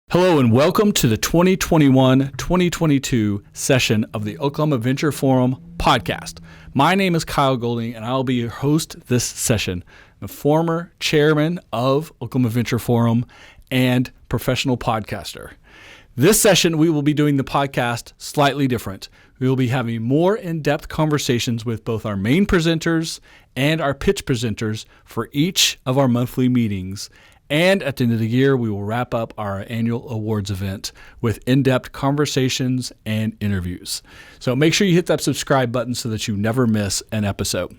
Hello and welcome to the 2021-2022 session of the Oklahoma Venture Forum podcast. My name is Kyle Golding and I'll be your host this session. I'm a former chairman of Oklahoma Venture Forum and professional podcaster. This session, we will be doing the podcast slightly different. We will be having more in-depth conversations with both our main presenters and our pitch presenters for each of our monthly meetings. And at the end of the year, we will wrap up our annual awards event with in-depth conversations and interviews. So make sure you hit that subscribe button so that you never miss an episode.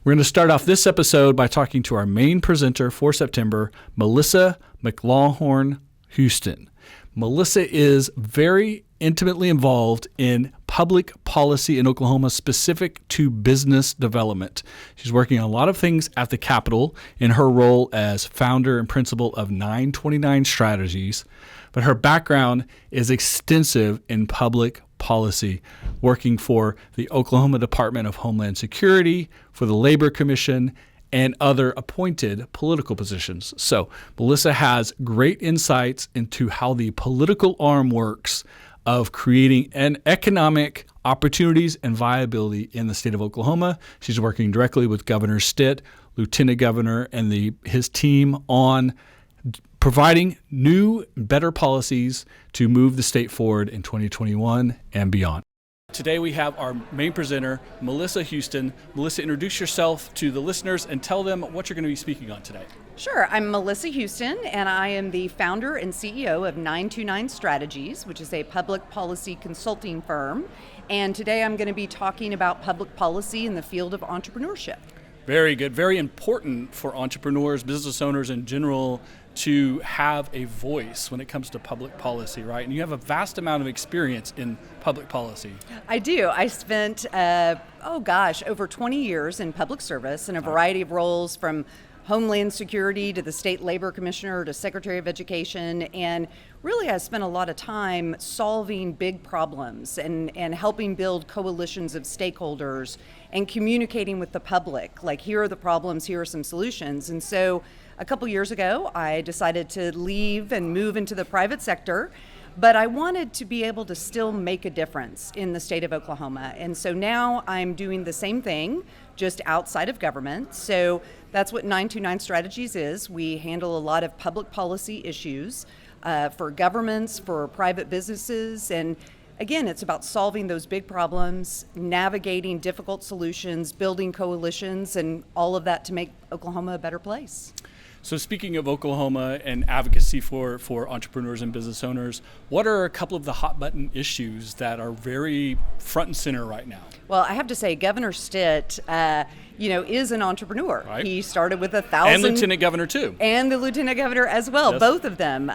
We're going to start off this episode by talking to our main presenter for September, Melissa McLawhorn Houston. Melissa is very intimately involved in public policy in Oklahoma specific to business development. She's working on a lot of things at the Capitol in her role as founder and principal of 929 Strategies, but her background is extensive in public policy, working for the Oklahoma Department of Homeland Security, for the Labor Commission, and other appointed political positions. So Melissa has great insights into how the political arm works of creating an economic opportunities and viability in the state of Oklahoma. She's working directly with Governor Stitt, Lieutenant Governor, and his team on providing new, better policies to move the state forward in 2021 and beyond. Today we have our main presenter, Melissa Houston. Melissa, introduce yourself to the listeners and tell them what you're going to be speaking on today. Sure. I'm Melissa Houston, and I am the founder and CEO of 929 Strategies, which is a public policy consulting firm. And today I'm going to be talking about public policy in the field of entrepreneurship. Very good. Very important for entrepreneurs, business owners in general, to have a voice when it comes to public policy, right? And you have a vast amount of experience in public policy. I do. I spent, over 20 years in public service in a variety of roles, from Homeland Security to the State Labor Commissioner to Secretary of Education. And really, I spent a lot of time solving big problems and helping build coalitions of stakeholders and communicating with the public. Like, here are the problems, here are some solutions. And so a couple years ago, I decided to leave and move into the private sector, but I wanted to be able to still make a difference in the state of Oklahoma. And so now I'm doing the same thing, just outside of government. So that's what 929 Strategies is. We handle a lot of public policy issues for governments, for private businesses, and again, it's about solving those big problems, navigating difficult solutions, building coalitions, and all of that to make Oklahoma a better place. So speaking of Oklahoma and advocacy for entrepreneurs and business owners, what are a couple of the hot button issues that are very front and center right now? Well, I have to say, Governor Stitt, is an entrepreneur. Right. He started with 1,000. And Lieutenant Governor too. And the Lieutenant Governor as well, Yes. Both of them.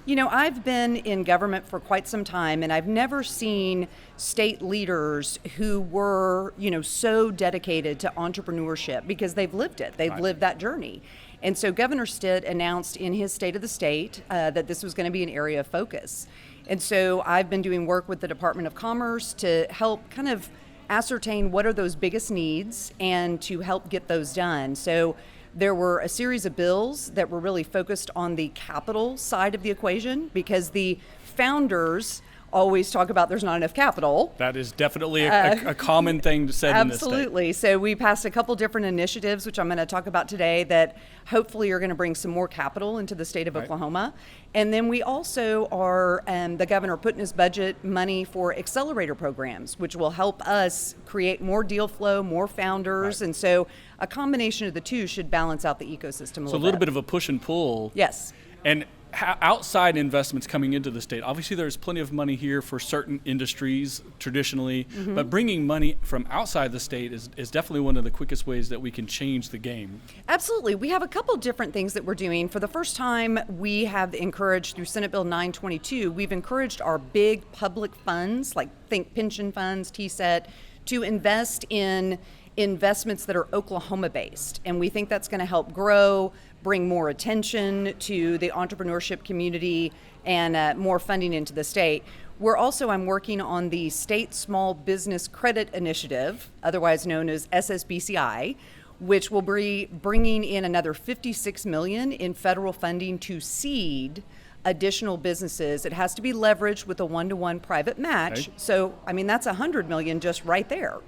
I've been in government for quite some time, and I've never seen state leaders who were, so dedicated to entrepreneurship, because they've lived it. They've lived that journey. And so Governor Stitt announced in his State of the State that this was going to be an area of focus. And so I've been doing work with the Department of Commerce to help kind of ascertain what are those biggest needs and to help get those done. So there were a series of bills that were really focused on the capital side of the equation, because the founders always talk about there's not enough capital. That is definitely a common thing to say in this state. Absolutely. So we passed a couple different initiatives, which I'm going to talk about today, that hopefully are going to bring some more capital into the state of Oklahoma. And then we also are, the governor put in his budget money for accelerator programs, which will help us create more deal flow, more founders. Right. And so a combination of the two should balance out the ecosystem So a little bit of a push and pull. Yes. And outside investments coming into the state, obviously there's plenty of money here for certain industries traditionally, but bringing money from outside the state is definitely one of the quickest ways that we can change the game. Absolutely. We have a couple different things that we're doing. For the first time, we have encouraged, through Senate Bill 922, we've encouraged our big public funds, like think pension funds, TSET, to invest in investments that are Oklahoma-based. And we think that's going to help grow, bring more attention to the entrepreneurship community, and more funding into the state. I'm working on the State Small Business Credit Initiative, otherwise known as SSBCI, which will be bringing in another $56 million in federal funding to seed additional businesses. It has to be leveraged with a one-to-one private match. Okay. So, I mean, that's $100 million just right there.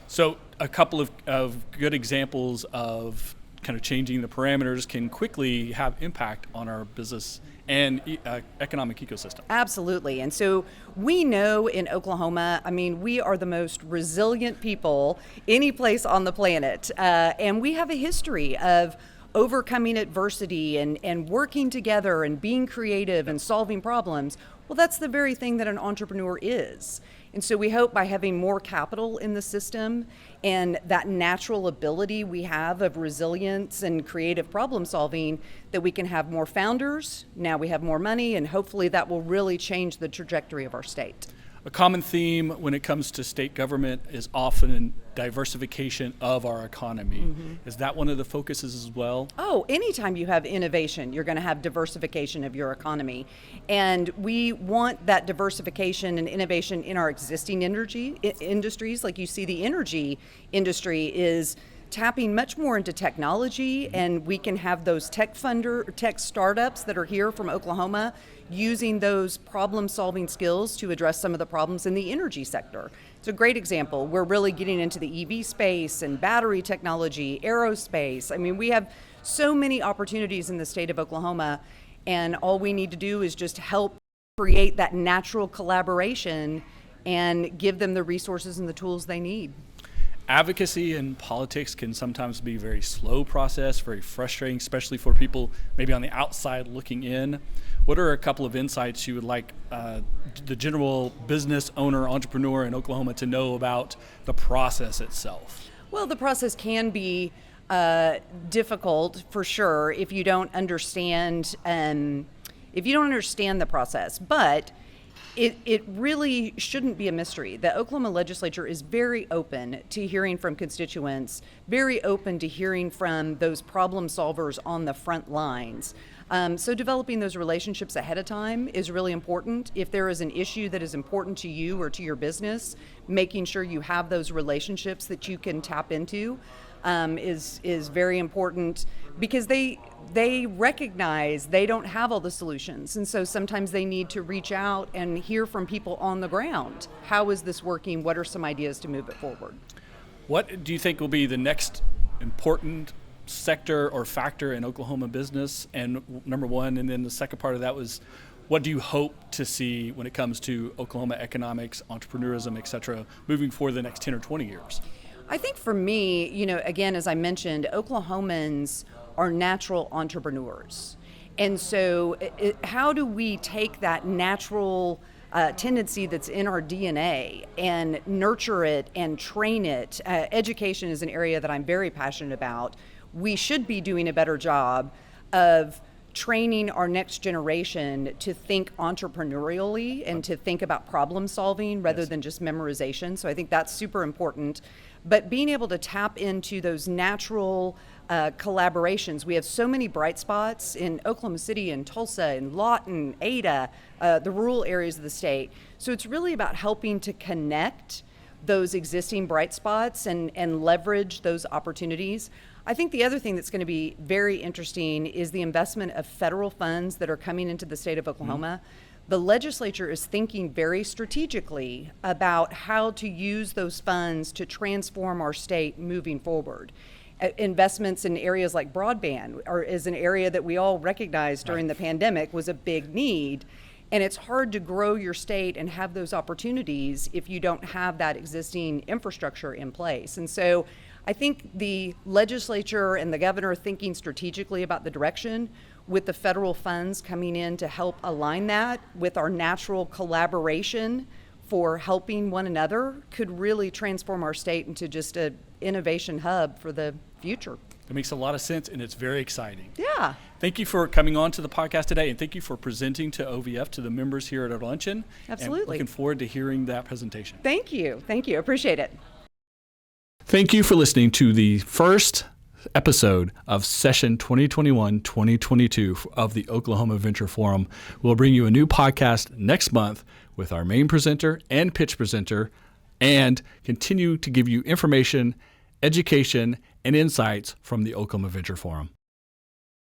So a couple of good examples of kind of changing the parameters can quickly have impact on our business and economic ecosystem. Absolutely. And so we know in Oklahoma, I mean, we are the most resilient people any place on the planet. And we have a history of overcoming adversity and working together and being creative and solving problems. Well, that's the very thing that an entrepreneur is. And so we hope by having more capital in the system and that natural ability we have of resilience and creative problem solving, that we can have more founders. Now we have more money, and hopefully that will really change the trajectory of our state. A common theme when it comes to state government is often diversification of our economy. Mm-hmm. Is that one of the focuses as well? Oh, anytime you have innovation, you're going to have diversification of your economy. And we want that diversification and innovation in our existing industries. Like you see, the energy industry is tapping much more into technology, and we can have those tech startups that are here from Oklahoma using those problem-solving skills to address some of the problems in the energy sector. It's a great example. We're really getting into the EV space and battery technology, aerospace. I mean, we have so many opportunities in the state of Oklahoma, and all we need to do is just help create that natural collaboration and give them the resources and the tools they need. Advocacy and politics can sometimes be a very slow process, very frustrating, especially for people maybe on the outside looking in. What are a couple of insights you would like the general business owner, entrepreneur in Oklahoma to know about the process itself? Well, the process can be difficult for sure if you don't understand the process, but it really shouldn't be a mystery. The Oklahoma legislature is very open to hearing from constituents, very open to hearing from those problem solvers on the front lines. So developing those relationships ahead of time is really important. If there is an issue that is important to you or to your business, making sure you have those relationships that you can tap into is very important, because they recognize they don't have all the solutions, and so sometimes they need to reach out and hear from people on the ground. How is this working? What are some ideas to move it forward? What do you think will be the next important sector or factor in Oklahoma business? And number one, and then the second part of that was, what do you hope to see when it comes to Oklahoma economics, entrepreneurism, et cetera, moving forward the next 10 or 20 years? I think for me, again, as I mentioned, Oklahomans are natural entrepreneurs. And so how do we take that natural tendency that's in our DNA and nurture it and train it? Education is an area that I'm very passionate about. We should be doing a better job of training our next generation to think entrepreneurially and to think about problem solving rather than just memorization. So I think that's super important. But being able to tap into those natural collaborations. We have so many bright spots in Oklahoma City and Tulsa and Lawton, Ada, the rural areas of the state. So it's really about helping to connect those existing bright spots and leverage those opportunities. I think the other thing that's going to be very interesting is the investment of federal funds that are coming into the state of Oklahoma. The legislature is thinking very strategically about how to use those funds to transform our state moving forward. Investments in areas like broadband is an area that we all recognized during the pandemic was a big need. And it's hard to grow your state and have those opportunities if you don't have that existing infrastructure in place. And so I think the legislature and the governor thinking strategically about the direction, with the federal funds coming in to help align that with our natural collaboration for helping one another, could really transform our state into just an innovation hub for the future. It makes a lot of sense, and it's very exciting. Yeah. Thank you for coming on to the podcast today, and thank you for presenting to OVF, to the members here at our luncheon. Absolutely. And looking forward to hearing that presentation. Thank you. Thank you. Appreciate it. Thank you for listening to the first episode of session 2021-2022 of the Oklahoma Venture Forum. We'll bring you a new podcast next month with our main presenter and pitch presenter, and continue to give you information, education, and insights from the Oklahoma Venture Forum.